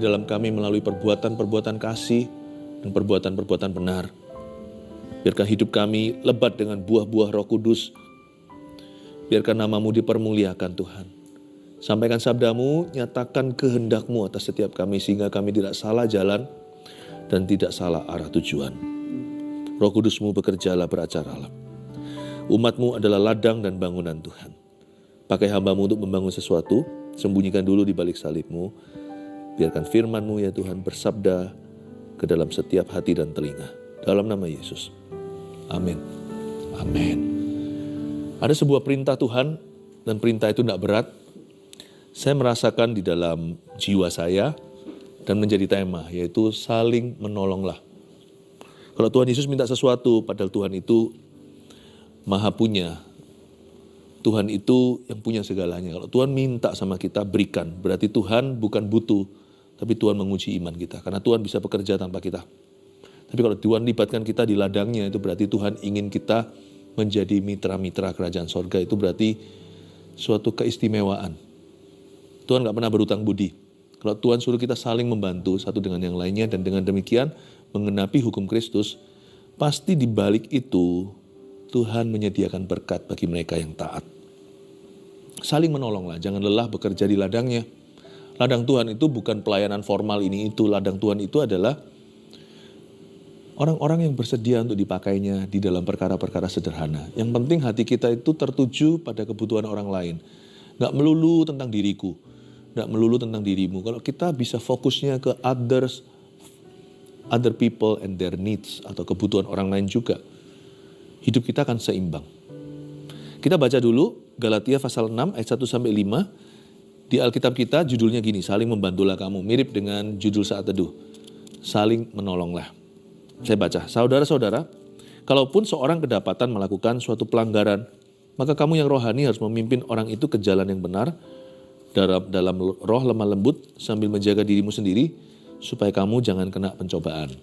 dalam kami melalui perbuatan-perbuatan kasih dan perbuatan-perbuatan benar. Biarkan hidup kami lebat dengan buah-buah Roh Kudus. Biarkan nama-Mu dipermuliakan Tuhan. Sampaikan sabda-Mu, nyatakan kehendak-Mu atas setiap kami sehingga kami tidak salah jalan dan tidak salah arah tujuan. Roh Kudus-Mu bekerjalah beracaralah. Umat-Mu adalah ladang dan bangunan Tuhan. Pakai hamba-Mu untuk membangun sesuatu, sembunyikan dulu di balik salib-Mu. Biarkan firman-Mu ya Tuhan bersabda ke dalam setiap hati dan telinga. Dalam nama Yesus. Amin. Amin. Ada sebuah perintah Tuhan dan perintah itu tidak berat. Saya merasakan di dalam jiwa saya dan menjadi tema, yaitu saling menolonglah. Kalau Tuhan Yesus minta sesuatu, padahal Tuhan itu Maha punya. Tuhan itu yang punya segalanya. Kalau Tuhan minta sama kita, berikan. Berarti Tuhan bukan butuh, tapi Tuhan menguji iman kita. Karena Tuhan bisa bekerja tanpa kita. Tapi kalau Tuhan libatkan kita di ladangnya, itu berarti Tuhan ingin kita menjadi mitra-mitra kerajaan sorga. Itu berarti suatu keistimewaan. Tuhan gak pernah berutang budi. Kalau Tuhan suruh kita saling membantu satu dengan yang lainnya, dan dengan demikian mengenapi hukum Kristus, pasti di balik itu Tuhan menyediakan berkat bagi mereka yang taat. Saling menolonglah, jangan lelah bekerja di ladangnya. Ladang Tuhan itu bukan pelayanan formal ini itu. Ladang Tuhan itu adalah orang-orang yang bersedia untuk dipakainya di dalam perkara-perkara sederhana. Yang penting hati kita itu tertuju pada kebutuhan orang lain. Gak melulu tentang diriku, gak melulu tentang dirimu. Kalau kita bisa fokusnya ke other people and their needs, atau kebutuhan orang lain juga, hidup kita akan seimbang. Kita baca dulu Galatia pasal 6 ayat 1-5. Di Alkitab kita judulnya gini, saling membantulah kamu. Mirip dengan judul saat teduh, saling menolonglah. Saya baca, saudara-saudara, kalaupun seorang kedapatan melakukan suatu pelanggaran, maka kamu yang rohani harus memimpin orang itu ke jalan yang benar, dalam roh lemah lembut, sambil menjaga dirimu sendiri, supaya kamu jangan kena pencobaan.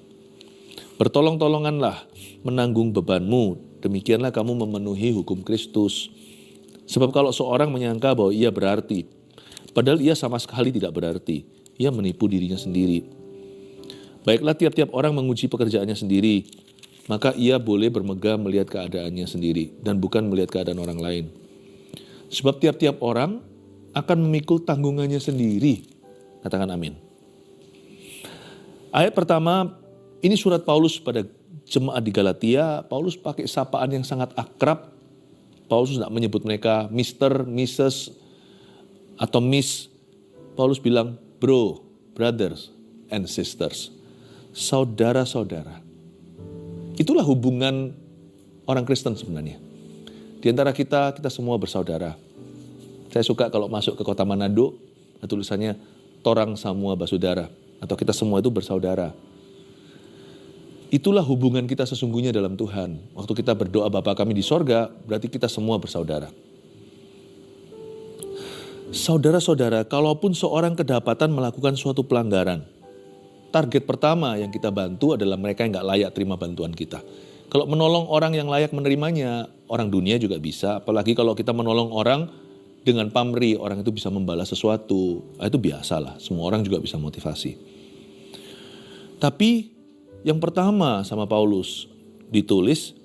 Bertolong-tolonganlah menanggung bebanmu, demikianlah kamu memenuhi hukum Kristus. Sebab kalau seorang menyangka bahwa ia berarti, padahal ia sama sekali tidak berarti, ia menipu dirinya sendiri. Baiklah tiap-tiap orang menguji pekerjaannya sendiri, maka ia boleh bermegah melihat keadaannya sendiri dan bukan melihat keadaan orang lain. Sebab tiap-tiap orang akan memikul tanggungannya sendiri. Katakan amin. Ayat pertama, ini surat Paulus pada jemaat di Galatia. Paulus pakai sapaan yang sangat akrab. Paulus tidak menyebut mereka Mr., Mrs., atau Miss. Paulus bilang bro, brothers and sisters. Saudara-saudara. Itulah hubungan orang Kristen sebenarnya. Di antara kita semua bersaudara. Saya suka kalau masuk ke kota Manado, tulisannya Torang Samua Basudara. Atau kita semua itu bersaudara. Itulah hubungan kita sesungguhnya dalam Tuhan. Waktu kita berdoa Bapa kami di sorga, berarti kita semua bersaudara. Saudara-saudara, kalaupun seorang kedapatan melakukan suatu pelanggaran, target pertama yang kita bantu adalah mereka yang gak layak terima bantuan kita. Kalau menolong orang yang layak menerimanya, orang dunia juga bisa. Apalagi kalau kita menolong orang dengan pamrih, orang itu bisa membalas sesuatu. Itu biasalah, semua orang juga bisa motivasi. Tapi yang pertama sama Paulus ditulis,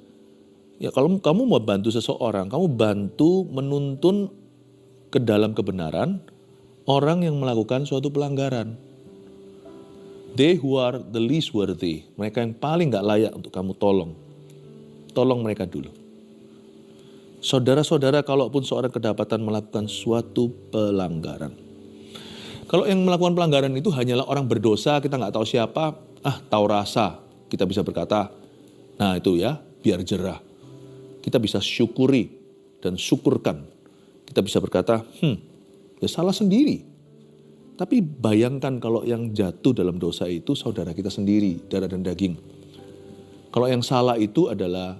ya kalau kamu mau bantu seseorang, kamu bantu menuntun ke dalam kebenaran orang yang melakukan suatu pelanggaran. They who are the least worthy, mereka yang paling gak layak untuk kamu tolong. Tolong mereka dulu. Saudara-saudara, kalaupun seorang kedapatan melakukan suatu pelanggaran. Kalau yang melakukan pelanggaran itu hanyalah orang berdosa, kita gak tahu siapa, tahu rasa. Kita bisa berkata, nah itu ya, biar jerah. Kita bisa syukuri dan syukurkan. Kita bisa berkata, ya salah sendiri. Tapi bayangkan kalau yang jatuh dalam dosa itu saudara kita sendiri, darah dan daging. Kalau yang salah itu adalah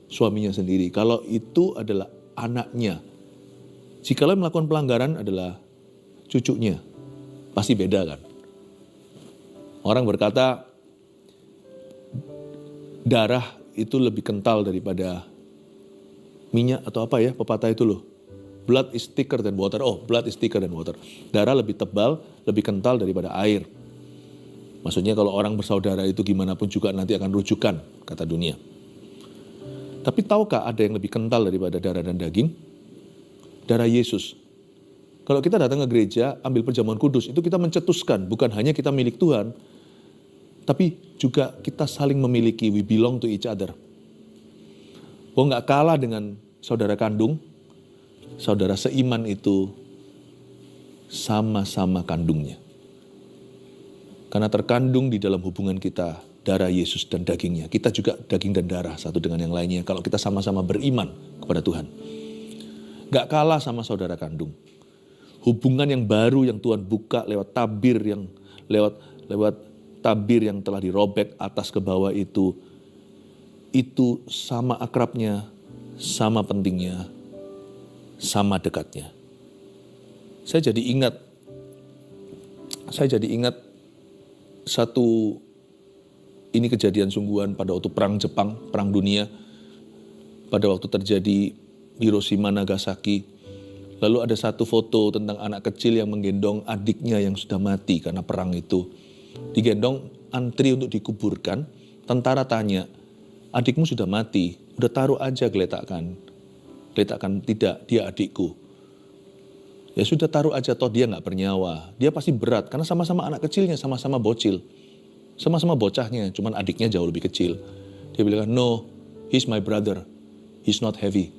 suaminya sendiri. Kalau itu adalah anaknya. Jikalau melakukan pelanggaran adalah cucunya. Pasti beda kan? Orang berkata, darah itu lebih kental daripada minyak atau apa ya, pepatah itu loh. Blood is thicker than water. Oh, blood is thicker than water. Darah lebih tebal, lebih kental daripada air. Maksudnya kalau orang bersaudara itu gimana pun juga nanti akan rujukan, kata dunia. Tapi tahukah ada yang lebih kental daripada darah dan daging? Darah Yesus. Kalau kita datang ke gereja, ambil perjamuan kudus, itu kita mencetuskan, bukan hanya kita milik Tuhan, tapi juga kita saling memiliki, we belong to each other. Nggak kalah dengan saudara kandung, saudara seiman itu sama-sama kandungnya. Karena terkandung di dalam hubungan kita, darah Yesus dan dagingnya. Kita juga daging dan darah satu dengan yang lainnya kalau kita sama-sama beriman kepada Tuhan. Gak kalah sama saudara kandung. Hubungan yang baru yang Tuhan buka lewat tabir yang telah dirobek atas ke bawah itu sama akrabnya, sama pentingnya, sama dekatnya. Saya jadi ingat ini kejadian sungguhan pada waktu perang Jepang, perang dunia, pada waktu terjadi Hiroshima Nagasaki. Lalu ada satu foto tentang anak kecil yang menggendong adiknya yang sudah mati karena perang itu. Digendong antri untuk dikuburkan, tentara tanya, adikmu sudah mati, udah taruh aja geletakkan. Geletakkan, tidak, dia adikku. Ya sudah taruh aja, toh dia gak bernyawa. Dia pasti berat, karena sama-sama anak kecilnya, sama-sama bocil. Sama-sama bocahnya, cuman adiknya jauh lebih kecil. Dia bilang, no, he's my brother, he's not heavy.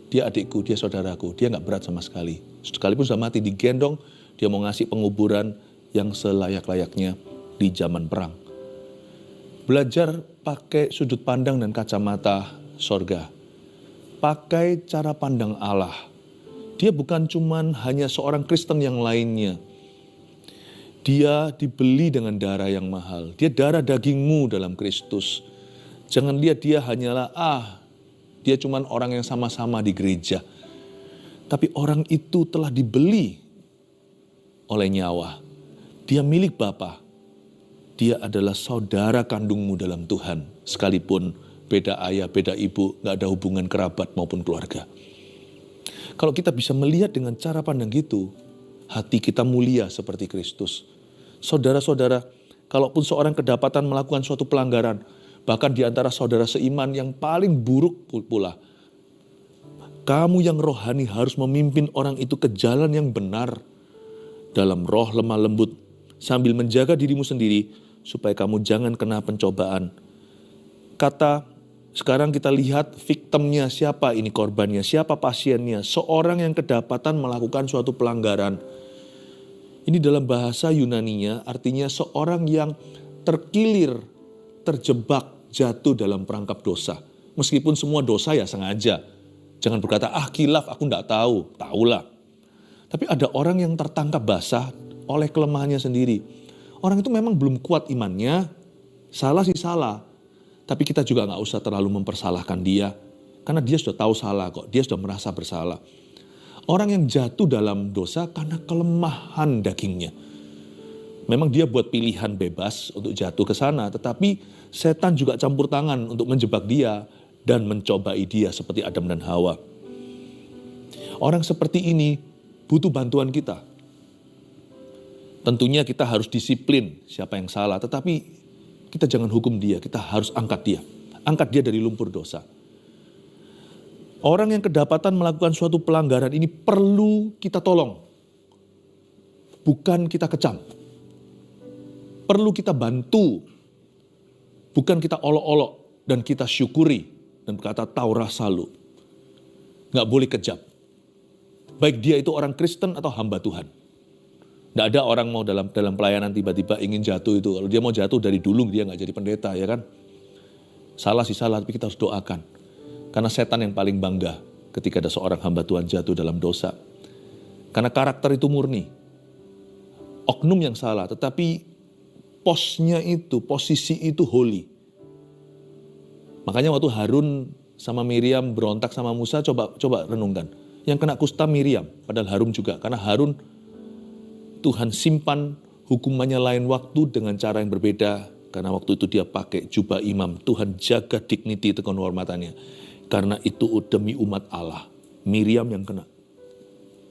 Dia adikku, dia saudaraku, dia gak berat sama sekali. Sekalipun sudah mati, digendong, dia mau ngasih penguburan yang selayak-layaknya di zaman perang. Belajar pakai sudut pandang dan kacamata sorga. Pakai cara pandang Allah. Dia bukan cuman hanya seorang Kristen yang lainnya. Dia dibeli dengan darah yang mahal. Dia darah dagingmu dalam Kristus. Jangan lihat dia hanyalah, dia cuman orang yang sama-sama di gereja. Tapi orang itu telah dibeli oleh nyawa. Dia milik Bapa. Dia adalah saudara kandungmu dalam Tuhan. Sekalipun beda ayah, beda ibu, gak ada hubungan kerabat maupun keluarga. Kalau kita bisa melihat dengan cara pandang gitu, hati kita mulia seperti Kristus. Saudara-saudara, kalaupun seorang kedapatan melakukan suatu pelanggaran, bahkan di antara saudara seiman yang paling buruk pula, kamu yang rohani harus memimpin orang itu ke jalan yang benar, dalam roh lemah lembut, sambil menjaga dirimu sendiri, supaya kamu jangan kena pencobaan. Sekarang kita lihat victimnya, siapa ini korbannya, siapa pasiennya. Seorang yang kedapatan melakukan suatu pelanggaran. Ini dalam bahasa Yunaninya artinya seorang yang terkilir, terjebak, jatuh dalam perangkap dosa. Meskipun semua dosa ya sengaja. Jangan berkata, khilaf aku enggak tahu. Tahulah. Tapi ada orang yang tertangkap basah oleh kelemahannya sendiri. Orang itu memang belum kuat imannya, salah sih salah. Tapi kita juga gak usah terlalu mempersalahkan dia. Karena dia sudah tahu salah kok. Dia sudah merasa bersalah. Orang yang jatuh dalam dosa karena kelemahan dagingnya. Memang dia buat pilihan bebas untuk jatuh ke sana. Tetapi setan juga campur tangan untuk menjebak dia. Dan mencobai dia seperti Adam dan Hawa. Orang seperti ini butuh bantuan kita. Tentunya kita harus disiplin siapa yang salah. Tetapi kita jangan hukum dia, kita harus angkat dia. Angkat dia dari lumpur dosa. Orang yang kedapatan melakukan suatu pelanggaran ini perlu kita tolong. Bukan kita kecam. Perlu kita bantu. Bukan kita olok-olok dan kita syukuri. Dan berkata tahu rasa lu. Gak boleh kejam. Baik dia itu orang Kristen atau hamba Tuhan. Tidak ada orang mau dalam pelayanan tiba-tiba ingin jatuh itu. Kalau dia mau jatuh dari dulu dia gak jadi pendeta, ya kan? Salah sih salah, tapi kita harus doakan. Karena setan yang paling bangga ketika ada seorang hamba Tuhan jatuh dalam dosa. Karena karakter itu murni. Oknum yang salah, tetapi posisi itu holy. Makanya waktu Harun sama Miriam berontak sama Musa, coba renungkan. Yang kena kusta Miriam, padahal Harun juga. Karena Harun Tuhan simpan hukumannya lain waktu dengan cara yang berbeda. Karena waktu itu dia pakai jubah imam. Tuhan jaga dignity itu kehormatannya. Karena itu demi umat Allah. Miriam yang kena.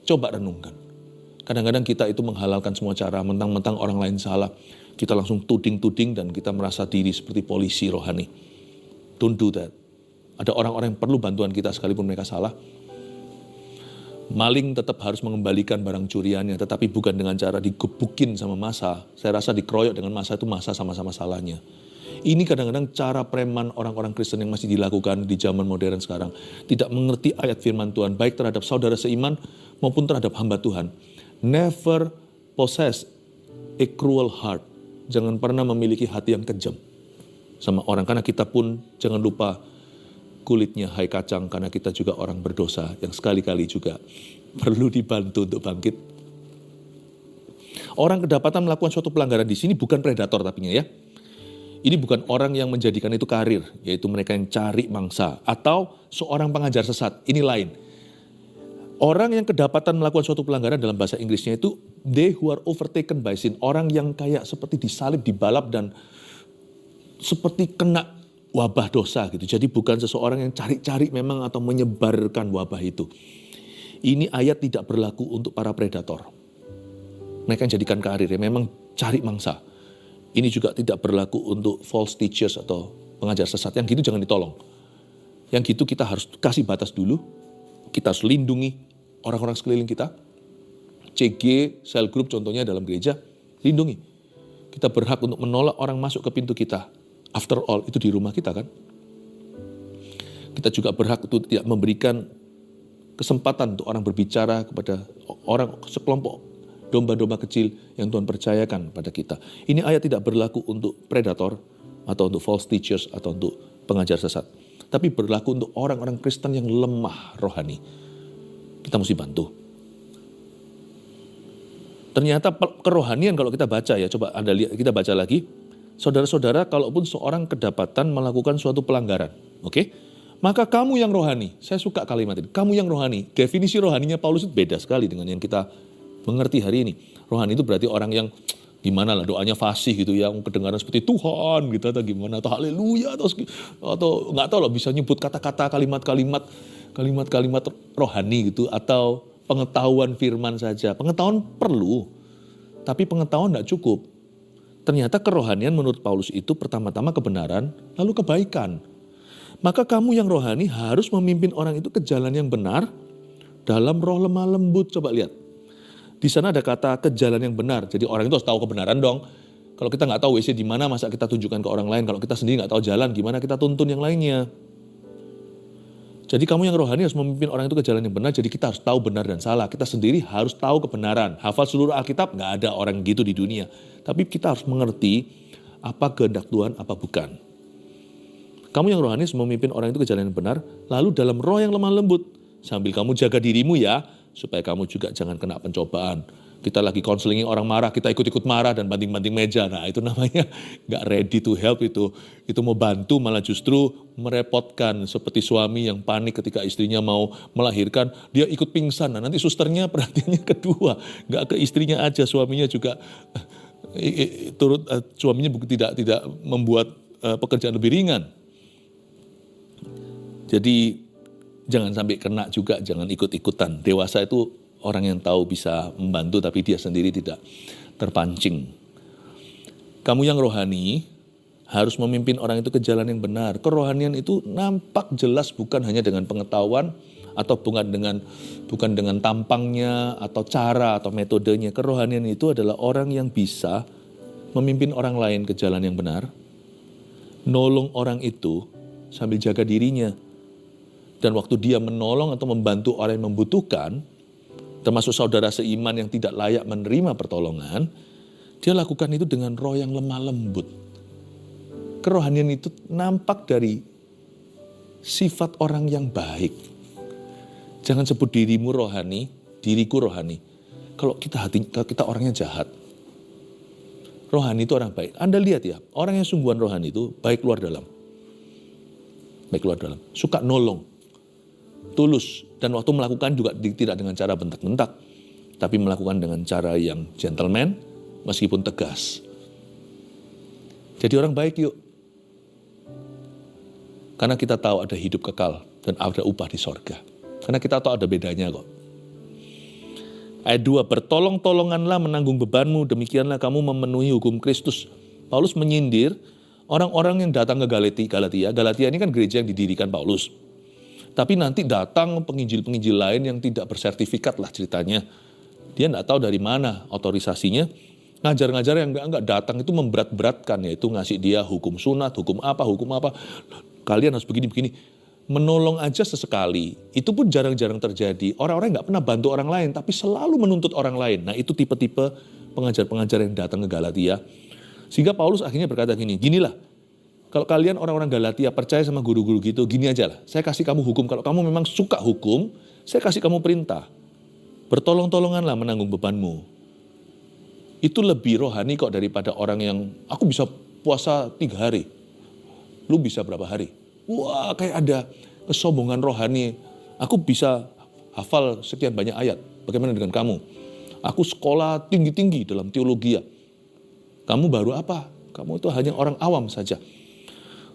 Coba renungkan. Kadang-kadang kita itu menghalalkan semua cara. Mentang-mentang orang lain salah. kita langsung tuding-tuding dan kita merasa diri seperti polisi rohani. Don't do that. Ada orang-orang yang perlu bantuan kita sekalipun mereka salah. Maling tetap harus mengembalikan barang curiannya, tetapi bukan dengan cara digebukin sama massa. Saya rasa dikeroyok dengan massa itu massa sama-sama salahnya. Ini kadang-kadang cara preman orang-orang Kristen yang masih dilakukan di zaman modern sekarang. Tidak mengerti ayat firman Tuhan, baik terhadap saudara seiman maupun terhadap hamba Tuhan. Never possess a cruel heart. Jangan pernah memiliki hati yang kejam sama orang. Karena kita pun jangan lupa kulitnya hai kacang, karena kita juga orang berdosa yang sekali-kali juga perlu dibantu untuk bangkit. Orang kedapatan melakukan suatu pelanggaran di sini bukan predator tapinya ya. Ini bukan orang yang menjadikan itu karir, yaitu mereka yang cari mangsa. Atau seorang pengajar sesat, ini lain. Orang yang kedapatan melakukan suatu pelanggaran dalam bahasa Inggrisnya itu, they who are overtaken by sin. Orang yang kayak seperti disalib, dibalap, dan seperti kena wabah dosa gitu. Jadi bukan seseorang yang cari-cari memang atau menyebarkan wabah itu. Ini ayat tidak berlaku untuk para predator. Mereka yang jadikan karir, ya memang cari mangsa. Ini juga tidak berlaku untuk false teachers atau pengajar sesat. Yang gitu jangan ditolong. Yang gitu kita harus kasih batas dulu. Kita harus lindungi orang-orang sekeliling kita. CG, cell group contohnya dalam gereja, lindungi. Kita berhak untuk menolak orang masuk ke pintu kita. After all, itu di rumah kita kan. Kita juga berhak untuk tidak memberikan kesempatan untuk orang berbicara kepada orang sekelompok domba-domba kecil yang Tuhan percayakan pada kita. Ini ayat tidak berlaku untuk predator atau untuk false teachers atau untuk pengajar sesat. Tapi berlaku untuk orang-orang Kristen yang lemah rohani. Kita mesti bantu. Ternyata kerohanian kalau kita baca ya, coba Anda lihat, kita baca lagi. Saudara-saudara, kalaupun seorang kedapatan melakukan suatu pelanggaran, oke? Maka kamu yang rohani, saya suka kalimat ini, kamu yang rohani. Definisi rohaninya Paulus itu beda sekali dengan yang kita mengerti hari ini. Rohani itu berarti orang yang gimana lah, doanya fasih gitu, yang kedengaran seperti Tuhan gitu, atau gimana, atau haleluya, atau nggak tahu lah, bisa nyebut kata-kata, kalimat-kalimat rohani gitu, atau pengetahuan firman saja. Pengetahuan perlu, tapi pengetahuan nggak cukup. Ternyata kerohanian menurut Paulus itu pertama-tama kebenaran, lalu kebaikan. Maka kamu yang rohani harus memimpin orang itu ke jalan yang benar dalam roh lemah lembut. Coba lihat. Di sana ada kata ke jalan yang benar. Jadi orang itu harus tahu kebenaran dong. Kalau kita nggak tahu WC di mana, masa kita tunjukkan ke orang lain. Kalau kita sendiri nggak tahu jalan, gimana kita tuntun yang lainnya. Jadi kamu yang rohani harus memimpin orang itu ke jalan yang benar. Jadi kita harus tahu benar dan salah. Kita sendiri harus tahu kebenaran. Hafal seluruh Alkitab, nggak ada orang gitu di dunia. Tapi kita harus mengerti apa kehendak Tuhan, apa bukan. Kamu yang rohani harus memimpin orang itu ke jalan yang benar. Lalu dalam roh yang lemah lembut. Sambil kamu jaga dirimu ya, supaya kamu juga jangan kena pencobaan. Kita lagi counseling orang marah, kita ikut-ikut marah dan banting-banting meja. Nah itu namanya gak ready to help itu. Itu mau bantu malah justru merepotkan. Seperti suami yang panik ketika istrinya mau melahirkan, dia ikut pingsan. Nah nanti susternya perhatiannya kedua. Gak ke istrinya aja, suaminya juga turut, suaminya tidak membuat pekerjaan lebih ringan. Jadi jangan sampai kena juga, jangan ikut-ikutan. Dewasa itu orang yang tahu bisa membantu tapi dia sendiri tidak terpancing. Kamu yang rohani harus memimpin orang itu ke jalan yang benar. Kerohanian itu nampak jelas bukan hanya dengan pengetahuan atau bukan dengan tampangnya atau cara atau metodenya. Kerohanian itu adalah orang yang bisa memimpin orang lain ke jalan yang benar, nolong orang itu sambil jaga dirinya. Dan waktu dia menolong atau membantu orang yang membutuhkan, termasuk saudara seiman yang tidak layak menerima pertolongan, dia lakukan itu dengan roh yang lemah lembut. Kerohanian itu nampak dari sifat orang yang baik. Jangan sebut dirimu rohani, diriku rohani. Kalau kita orangnya jahat. Rohani itu orang baik. Anda lihat ya, orang yang sungguhan rohani itu baik luar dalam. Baik luar dalam. Suka nolong. Tulus, dan waktu melakukan juga tidak dengan cara bentak-bentak, tapi melakukan dengan cara yang gentleman, meskipun tegas. Jadi orang baik yuk. Karena kita tahu ada hidup kekal, dan ada upah di sorga. Karena kita tahu ada bedanya kok. Ayat 2, bertolong-tolonganlah menanggung bebanmu, demikianlah kamu memenuhi hukum Kristus. Paulus menyindir orang-orang yang datang ke Galatia. Galatia ini kan gereja yang didirikan Paulus. Tapi nanti datang penginjil-penginjil lain yang tidak bersertifikat lah ceritanya. Dia tidak tahu dari mana otorisasinya. Ngajar-ngajar yang enggak datang itu memberat-beratkan, yaitu ngasih dia hukum sunat, hukum apa. Kalian harus begini-begini. Menolong aja sesekali, itu pun jarang-jarang terjadi. Orang-orang nggak pernah bantu orang lain, tapi selalu menuntut orang lain. Nah itu tipe-tipe pengajar-pengajar yang datang ke Galatia. Sehingga Paulus akhirnya berkata ginilah, kalau kalian orang-orang Galatia percaya sama guru-guru gitu, gini aja lah, saya kasih kamu hukum. Kalau kamu memang suka hukum, saya kasih kamu perintah. Bertolong-tolonganlah menanggung bebanmu. Itu lebih rohani kok daripada orang yang, aku bisa puasa 3 hari. Lu bisa berapa hari? Wah, kayak ada kesombongan rohani. Aku bisa hafal sekian banyak ayat. Bagaimana dengan kamu? Aku sekolah tinggi-tinggi dalam teologi. Kamu baru apa? Kamu itu hanya orang awam saja.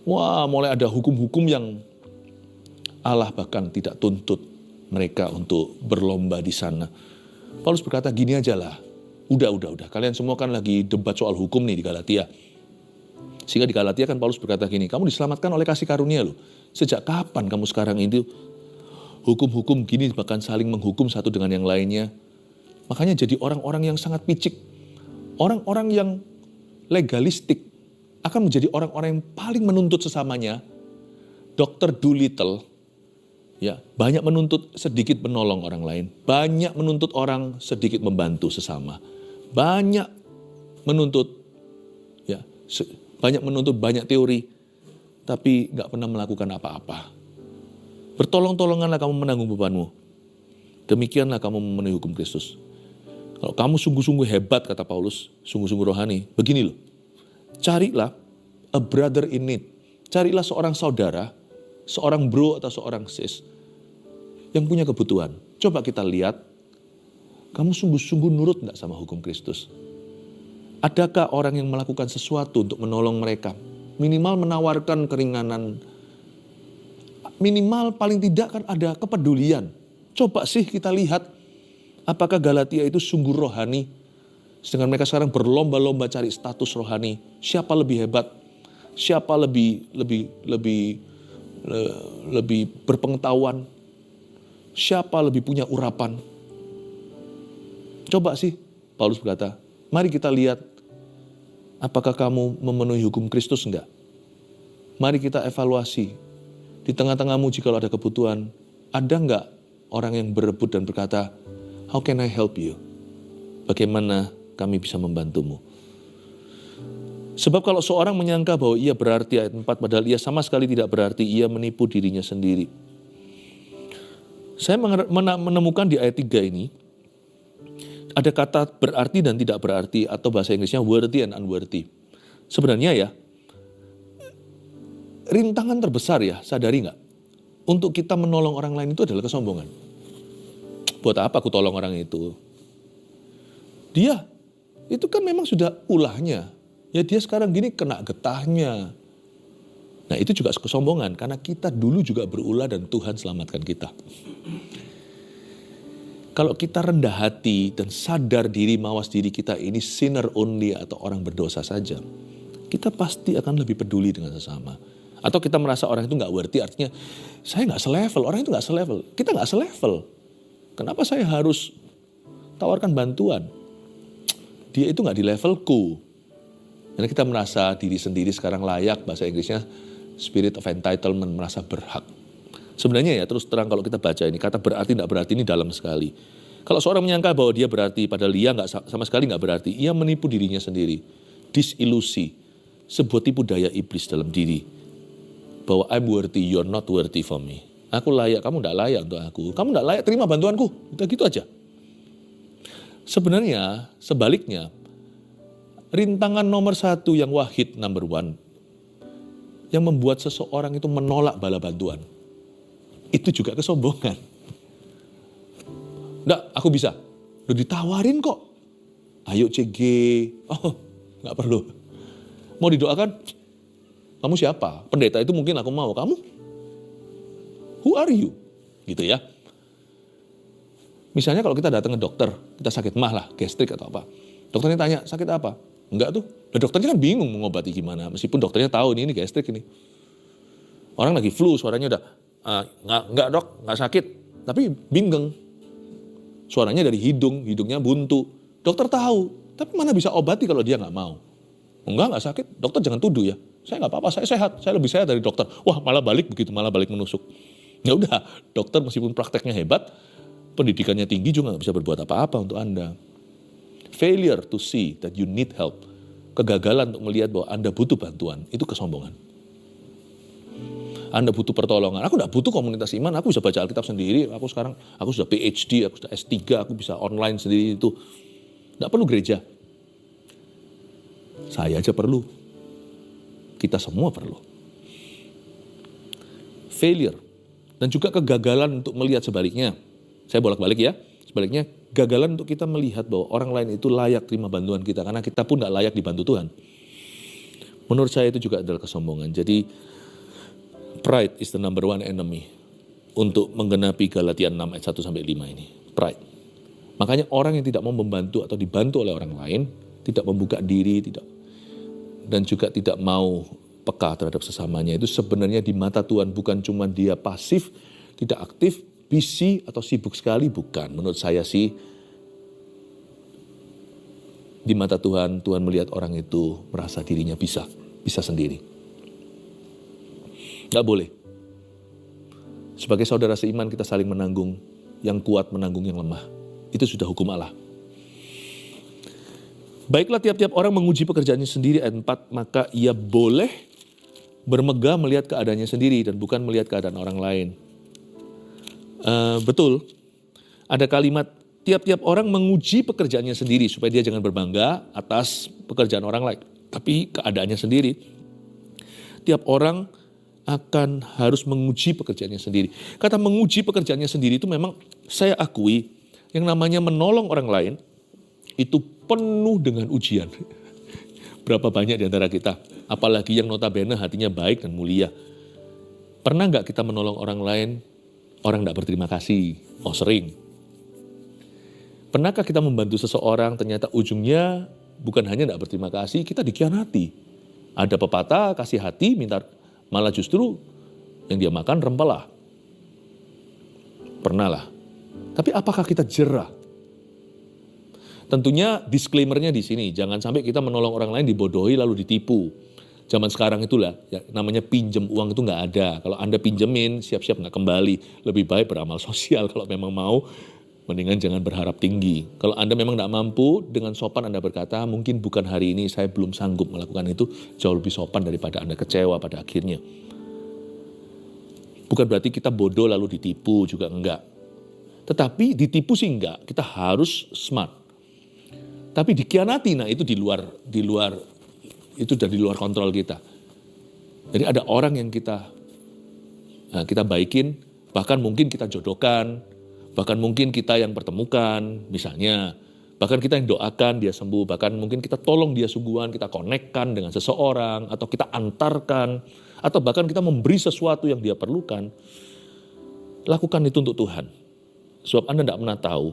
Wah, mulai ada hukum-hukum yang Allah bahkan tidak tuntut mereka untuk berlomba di sana. Paulus berkata, gini aja lah. Udah. Kalian semua kan lagi debat soal hukum nih di Galatia. Sehingga di Galatia kan Paulus berkata gini, kamu diselamatkan oleh kasih karunia loh. Sejak kapan kamu sekarang itu hukum-hukum gini bahkan saling menghukum satu dengan yang lainnya. Makanya jadi orang-orang yang sangat picik. Orang-orang yang legalistik akan menjadi orang-orang yang paling menuntut sesamanya. Dr. Doolittle ya, banyak menuntut sedikit menolong orang lain. Banyak menuntut orang sedikit membantu sesama. Banyak menuntut banyak teori, tapi gak pernah melakukan apa-apa. Bertolong-tolonganlah kamu menanggung bebanmu. Demikianlah kamu memenuhi hukum Kristus. Kalau kamu sungguh-sungguh hebat, kata Paulus, sungguh-sungguh rohani, begini loh. Carilah a brother in need. Carilah seorang saudara, seorang bro atau seorang sis yang punya kebutuhan. Coba kita lihat, kamu sungguh-sungguh nurut gak sama hukum Kristus? Adakah orang yang melakukan sesuatu untuk menolong mereka? Minimal menawarkan keringanan. Minimal paling tidak kan ada kepedulian. Coba sih kita lihat apakah Galatia itu sungguh rohani. Sedangkan mereka sekarang berlomba-lomba cari status rohani. Siapa lebih hebat? Siapa lebih berpengetahuan? Siapa lebih punya urapan? Coba sih, Paulus berkata, mari kita lihat apakah kamu memenuhi hukum Kristus enggak? Mari kita evaluasi. Di tengah-tengahmu jika ada kebutuhan, ada enggak orang yang berebut dan berkata, how can I help you? Bagaimana kami bisa membantumu? Sebab kalau seorang menyangka bahwa ia berarti, ayat 4, padahal ia sama sekali tidak berarti, ia menipu dirinya sendiri. Saya menemukan di ayat 3 ini, ada kata berarti dan tidak berarti, atau bahasa Inggrisnya worthy and unworthy. Sebenarnya ya, rintangan terbesar ya, sadari nggak? Untuk kita menolong orang lain itu adalah kesombongan. Buat apa aku tolong orang itu? Dia, itu kan memang sudah ulahnya. Ya dia sekarang gini kena getahnya. Nah itu juga kesombongan, karena kita dulu juga berulah dan Tuhan selamatkan kita. Kalau kita rendah hati dan sadar diri, mawas diri kita ini sinner only atau orang berdosa saja, kita pasti akan lebih peduli dengan sesama. Atau kita merasa orang itu gak worthy, artinya saya gak selevel, orang itu gak selevel. Kita gak selevel. Kenapa saya harus tawarkan bantuan? Dia itu gak di levelku. Karena kita merasa diri sendiri sekarang layak, bahasa Inggrisnya spirit of entitlement, merasa berhak. Sebenarnya ya terus terang kalau kita baca ini, kata berarti tidak berarti ini dalam sekali. Kalau seorang menyangka bahwa dia berarti, padahal dia sama sekali nggak berarti, ia menipu dirinya sendiri. Disilusi, sebuah tipu daya iblis dalam diri. Bahwa I'm worthy, you're not worthy for me. Aku layak, kamu nggak layak untuk aku. Kamu nggak layak terima bantuanku, udah gitu aja. Sebenarnya sebaliknya, rintangan nomor 1 yang wahid, number 1, yang membuat seseorang itu menolak bala bantuan. Itu juga kesombongan. Nggak, aku bisa. Udah ditawarin kok. Ayo CG. Oh, nggak perlu. Mau didoakan? Kamu siapa? Pendeta itu mungkin aku mau. Kamu? Who are you? Gitu ya. Misalnya kalau kita datang ke dokter, kita sakit mah lah, gastrik atau apa. Dokternya tanya, sakit apa? Enggak tuh. Nah, dokternya kan bingung mengobati gimana, meskipun dokternya tahu ini gastrik ini. Orang lagi flu, suaranya udah, enggak dok, enggak sakit. Tapi bingung. Suaranya dari hidung, hidungnya buntu. Dokter tahu, tapi mana bisa obati kalau dia nggak mau. Enggak sakit, dokter jangan tuduh ya. Saya nggak apa-apa, saya sehat, saya lebih sehat dari dokter. Wah malah balik begitu, malah balik menusuk. Ya udah, dokter meskipun prakteknya hebat, pendidikannya tinggi juga nggak bisa berbuat apa-apa untuk Anda. Failure to see that you need help. Kegagalan untuk melihat bahwa Anda butuh bantuan, itu kesombongan. Anda butuh pertolongan. Aku nggak butuh komunitas iman, aku bisa baca Alkitab sendiri. Aku sudah PhD, aku sudah S3, aku bisa online sendiri itu. Nggak perlu gereja. Saya aja perlu. Kita semua perlu. Failure. Dan juga kegagalan untuk melihat sebaliknya. Saya bolak-balik ya. Sebaliknya, gagalan untuk kita melihat bahwa orang lain itu layak terima bantuan kita. Karena kita pun nggak layak dibantu Tuhan. Menurut saya itu juga adalah kesombongan. Jadi, pride is the number one enemy. Untuk menggenapi Galatia 6 ayat 1-5 ini. Pride. Makanya orang yang tidak mau membantu atau dibantu oleh orang lain, tidak membuka diri, dan juga tidak mau peka terhadap sesamanya, itu sebenarnya di mata Tuhan bukan cuma dia pasif, tidak aktif, busy atau sibuk sekali, bukan. Menurut saya sih, di mata Tuhan, Tuhan melihat orang itu merasa dirinya bisa sendiri. Gak boleh. Sebagai saudara seiman kita saling menanggung, yang kuat menanggung yang lemah. Itu sudah hukum Allah. Baiklah tiap-tiap orang menguji pekerjaannya sendiri, ayat 4, maka ia boleh bermegah melihat keadaannya sendiri dan bukan melihat keadaan orang lain. Betul, ada kalimat tiap-tiap orang menguji pekerjaannya sendiri supaya dia jangan berbangga atas pekerjaan orang lain, tapi keadaannya sendiri. Tiap orang akan harus menguji pekerjaannya sendiri. Kata menguji pekerjaannya sendiri itu memang saya akui yang namanya menolong orang lain itu penuh dengan ujian. Berapa banyak di antara kita, apalagi yang notabene hatinya baik dan mulia. Pernah nggak kita menolong orang lain, orang nggak berterima kasih? Oh sering. Pernahkah kita membantu seseorang, ternyata ujungnya bukan hanya nggak berterima kasih, kita dikhianati. Ada pepatah, kasih hati, malah justru yang dia makan rempelah. Pernah lah. Tapi apakah kita jerah? Tentunya disclaimer-nya di sini, jangan sampai kita menolong orang lain dibodohi lalu ditipu. Zaman sekarang itulah, ya, namanya pinjem uang itu nggak ada. Kalau Anda pinjemin, siap-siap nggak kembali. Lebih baik beramal sosial kalau memang mau, mendingan jangan berharap tinggi. Kalau Anda memang nggak mampu, dengan sopan Anda berkata, mungkin bukan hari ini saya belum sanggup melakukan itu, jauh lebih sopan daripada Anda kecewa pada akhirnya. Bukan berarti kita bodoh lalu ditipu, juga enggak. Tetapi ditipu sih enggak, kita harus smart. Tapi dikhianati, nah itu di luar itu sudah di luar kontrol kita. Jadi ada orang yang kita baikin, bahkan mungkin kita jodohkan, bahkan mungkin kita yang pertemukan, misalnya, bahkan kita yang doakan dia sembuh, bahkan mungkin kita tolong dia sungguhan, kita konekkan dengan seseorang, atau kita antarkan, atau bahkan kita memberi sesuatu yang dia perlukan. Lakukan itu untuk Tuhan. Sebab Anda tidak pernah tahu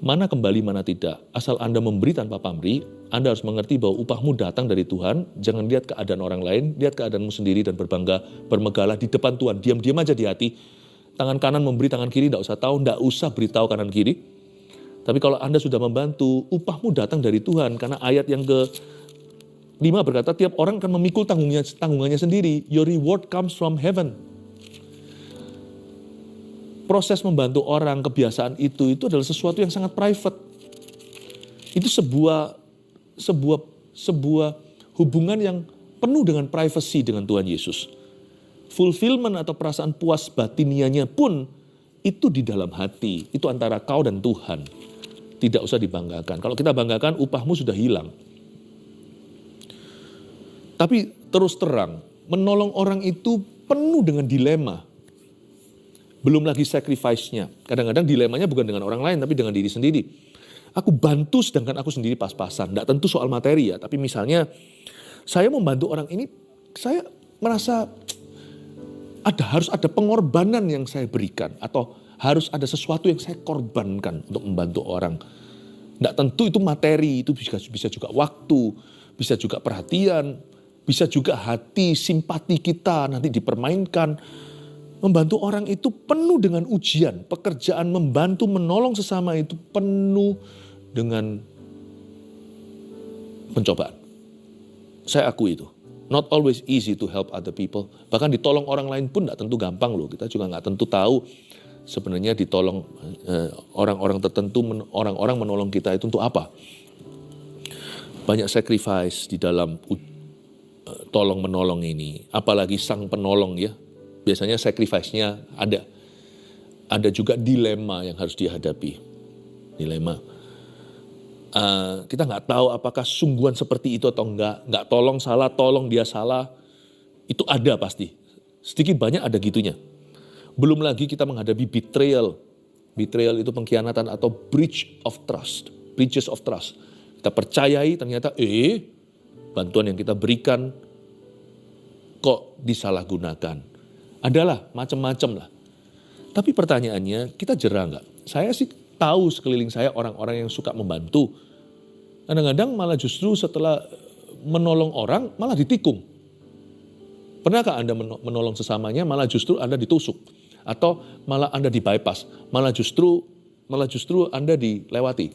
mana kembali, mana tidak. Asal Anda memberi tanpa pamrih, Anda harus mengerti bahwa upahmu datang dari Tuhan. Jangan lihat keadaan orang lain, lihat keadaanmu sendiri dan bermegahlah di depan Tuhan. Diam-diam aja di hati. Tangan kanan memberi, tangan kiri tidak usah tahu, tidak usah beritahu kanan kiri. Tapi kalau Anda sudah membantu, upahmu datang dari Tuhan. Karena ayat yang ke-5 berkata, tiap orang akan memikul tanggungannya sendiri. Your reward comes from heaven. Proses membantu orang, kebiasaan itu adalah sesuatu yang sangat private. Itu sebuah hubungan yang penuh dengan privacy dengan Tuhan Yesus. Fulfillment atau perasaan puas batinianya pun itu di dalam hati. Itu antara kau dan Tuhan. Tidak usah dibanggakan. Kalau kita banggakan, upahmu sudah hilang. Tapi terus terang, menolong orang itu penuh dengan dilema. Belum lagi sacrifice-nya. Kadang-kadang dilemanya bukan dengan orang lain, tapi dengan diri sendiri. Aku bantu sedangkan aku sendiri pas-pasan. Tidak tentu soal materi ya, tapi misalnya saya membantu orang ini, saya merasa harus ada pengorbanan yang saya berikan. Atau Harus ada sesuatu yang saya korbankan untuk membantu orang. Nggak tentu itu materi, itu bisa juga waktu, bisa juga perhatian, bisa juga hati, simpati kita nanti dipermainkan. Membantu orang itu penuh dengan ujian. Pekerjaan membantu, menolong sesama itu penuh dengan pencobaan. Saya akui itu. Not always easy to help other people. Bahkan ditolong orang lain pun tidak tentu gampang loh. Kita juga nggak tentu tahu sebenarnya ditolong orang-orang tertentu, orang-orang menolong kita itu untuk apa. Banyak sacrifice di dalam tolong menolong ini. Apalagi sang penolong ya. Biasanya sacrifice-nya ada. Ada juga dilema yang harus dihadapi. Dilema. Kita nggak tahu apakah sungguhan seperti itu atau enggak. Nggak tolong salah, tolong dia salah. Itu ada pasti. Sedikit banyak ada gitunya. Belum lagi kita menghadapi betrayal. Betrayal itu pengkhianatan atau breach of trust. Breaches of trust. Kita percayai ternyata bantuan yang kita berikan kok disalahgunakan. Adalah macam-macam lah. Tapi pertanyaannya kita jera nggak? Saya sih tahu sekeliling saya orang-orang yang suka membantu. Kadang-kadang malah justru setelah menolong orang malah ditikung. Pernahkah Anda menolong sesamanya malah justru Anda ditusuk? Atau malah Anda di-bypass? Malah justru Anda dilewati?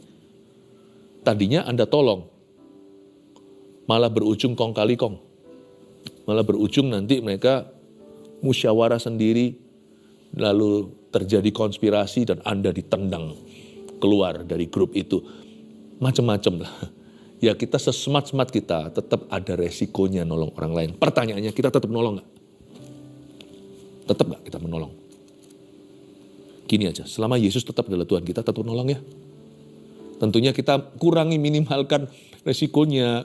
Tadinya Anda tolong. Malah berujung kong kali kong. Malah berujung nanti mereka musyawarah sendiri. Lalu terjadi konspirasi dan Anda ditendang keluar dari grup itu. Macam-macam lah. Ya kita sesmart-smart kita tetap ada resikonya nolong orang lain. Pertanyaannya kita tetap nolong gak? Tetap gak kita menolong? Gini aja, selama Yesus tetap adalah Tuhan kita tetap menolong ya. Tentunya kita kurangi minimalkan resikonya.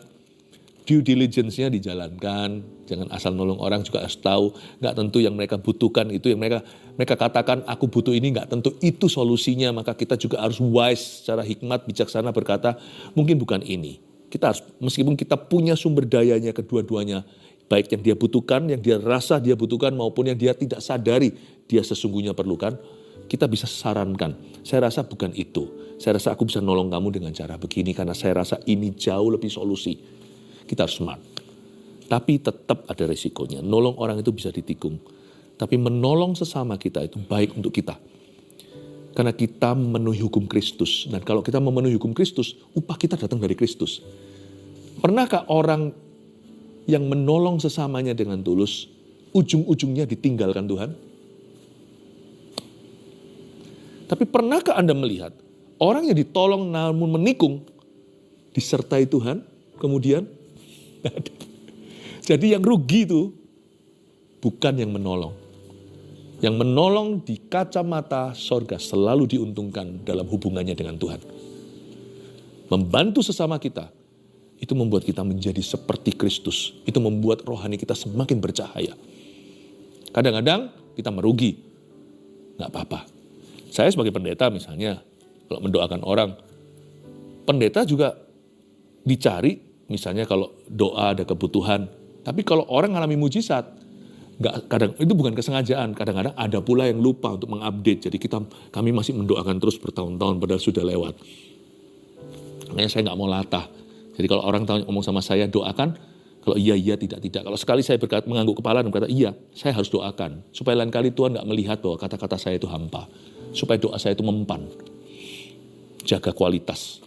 Due diligence-nya dijalankan, jangan asal nolong orang juga harus tahu, nggak tentu yang mereka butuhkan itu yang mereka katakan aku butuh ini nggak tentu itu solusinya, maka kita juga harus wise secara hikmat bijaksana berkata mungkin bukan ini. Kita harus meskipun kita punya sumber dayanya kedua-duanya, baik yang dia butuhkan, yang dia rasa dia butuhkan maupun yang dia tidak sadari dia sesungguhnya perlukan, kita bisa sarankan. Saya rasa bukan itu. Saya rasa aku bisa nolong kamu dengan cara begini karena saya rasa ini jauh lebih solusi. Kita harus smart. Tapi tetap ada resikonya. Nolong orang itu bisa ditikung. Tapi menolong sesama kita itu baik untuk kita. Karena kita memenuhi hukum Kristus. Dan kalau kita memenuhi hukum Kristus, upah kita datang dari Kristus. Pernahkah orang yang menolong sesamanya dengan tulus, ujung-ujungnya ditinggalkan Tuhan? Tapi pernahkah Anda melihat orang yang ditolong namun menikung, disertai Tuhan, kemudian jadi yang rugi itu bukan yang menolong. Yang menolong di kacamata sorga selalu diuntungkan dalam hubungannya dengan Tuhan. Membantu sesama kita, itu membuat kita menjadi seperti Kristus. Itu membuat rohani kita semakin bercahaya. Kadang-kadang kita merugi, gak apa-apa. Saya sebagai pendeta misalnya, kalau mendoakan orang, pendeta juga dicari. Misalnya kalau doa ada kebutuhan, tapi kalau orang mengalami mujizat, itu bukan kesengajaan. Kadang-kadang ada pula yang lupa untuk mengupdate. Jadi kami masih mendoakan terus bertahun-tahun padahal sudah lewat. Makanya saya nggak mau latah. Jadi kalau orang ngomong sama saya doakan, kalau iya tidak. Kalau sekali saya mengangguk kepala dan berkata iya, saya harus doakan supaya lain kali Tuhan nggak melihat bahwa kata-kata saya itu hampa, supaya doa saya itu mempan, jaga kualitas.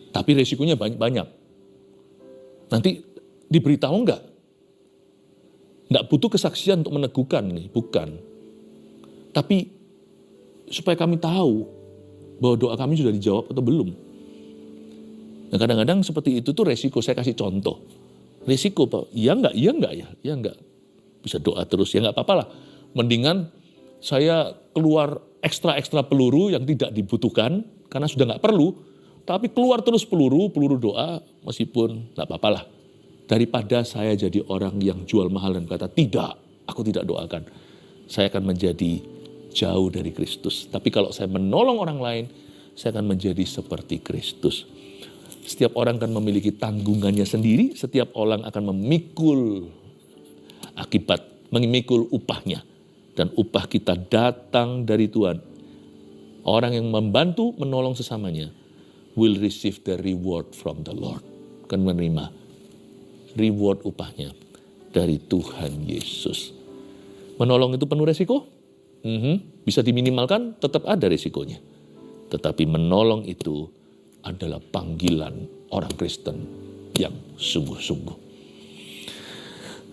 Tapi resikonya banyak. Nanti diberitahu enggak? Enggak butuh kesaksian untuk meneguhkan nih, bukan. Tapi supaya kami tahu bahwa doa kami sudah dijawab atau belum. Nah kadang-kadang seperti itu tuh resiko, saya kasih contoh. Resiko, Pak, iya enggak. Bisa doa terus, ya enggak apa-apa lah. Mendingan saya keluar ekstra peluru yang tidak dibutuhkan, karena sudah enggak perlu. Tapi keluar terus peluru doa, meskipun enggak apa-apa lah. Daripada saya jadi orang yang jual mahal dan kata, tidak, aku tidak doakan. Saya akan menjadi jauh dari Kristus. Tapi kalau saya menolong orang lain, saya akan menjadi seperti Kristus. Setiap orang akan memiliki tanggungannya sendiri, setiap orang akan memikul upahnya. Dan upah kita datang dari Tuhan. Orang yang membantu menolong sesamanya will receive the reward from the Lord. Akan menerima reward upahnya dari Tuhan Yesus. Menolong itu penuh resiko? Bisa diminimalkan, tetap ada resikonya. Tetapi menolong itu adalah panggilan orang Kristen yang sungguh-sungguh.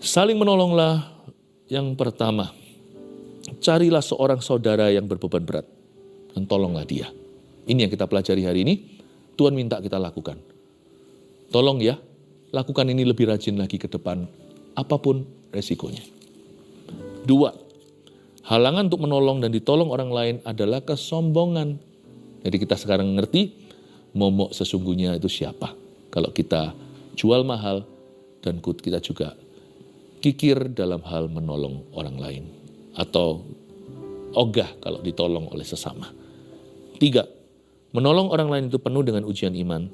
Saling menolonglah yang pertama. Carilah seorang saudara yang berbeban berat dan tolonglah dia. Ini yang kita pelajari hari ini. Tuhan minta kita lakukan. Tolong ya, lakukan ini lebih rajin lagi ke depan, apapun resikonya. 2, halangan untuk menolong dan ditolong orang lain adalah kesombongan. Jadi kita sekarang ngerti momok sesungguhnya itu siapa. Kalau kita jual mahal dan kita juga kikir dalam hal menolong orang lain. Atau ogah kalau ditolong oleh sesama. 3, menolong orang lain itu penuh dengan ujian iman,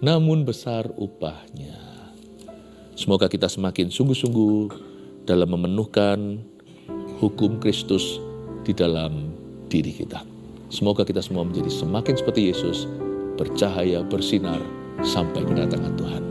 namun besar upahnya. Semoga kita semakin sungguh-sungguh dalam memenuhkan hukum Kristus di dalam diri kita. Semoga kita semua menjadi semakin seperti Yesus, bercahaya, bersinar, sampai kedatangan Tuhan.